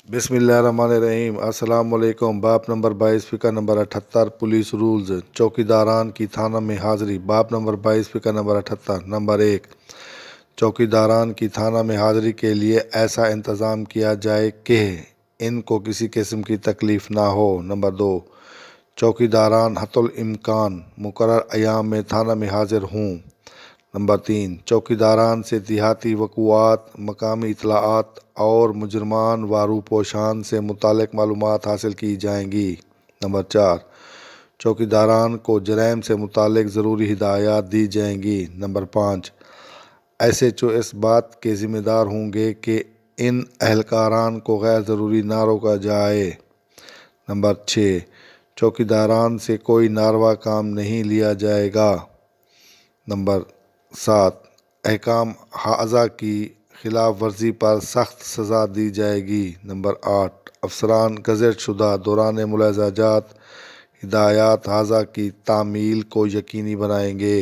बिस्मिल्लाहिर्रहमानिर्रहीम। अस्सलाम वालेकुम। बाप नंबर 22 फ़िक़्र नंबर 78 पुलिस रूल्स। चौकीदारान की थाना में हाज़िरी। बाप नंबर 22 फ़िक़्र नंबर 78। नंबर 1, चौकीदारान की थाना में हाज़िरी के लिए ऐसा इंतज़ाम किया जाए कि इनको किसी किस्म की तकलीफ़ ना हो। नंबर 2, चौकीदारान हत्तुल इम्कान मुकर्रर अयाम में थाना में हाज़िर हों। नंबर 3, चौकीदारान से देहाती वक़ूआत, मकामी इत्तलाआत और मुजरमान व रूपोशान से मुतालिक मालूमात हासिल की जाएंगी। नंबर 4, चौकीदारान को जराइम से मुतालिक ज़रूरी हिदायत दी जाएंगी। नंबर 5, SHO इस बात के ज़िम्मेदार होंगे कि इन अहलकारान को गैर ज़रूरी ना रोका जाए। नंबर 6, चौकीदारान से कोई नारवा काम नहीं लिया जाएगा। नंबर 7, अहकाम हाज़ा की खिलाफ वर्जी पर सख्त सज़ा दी जाएगी। नंबर 8, अफसरान गज़ट शुदा दौरान मुलाहज़ात हिदायत हाज़ा की तामील को यकीनी बनाएंगे।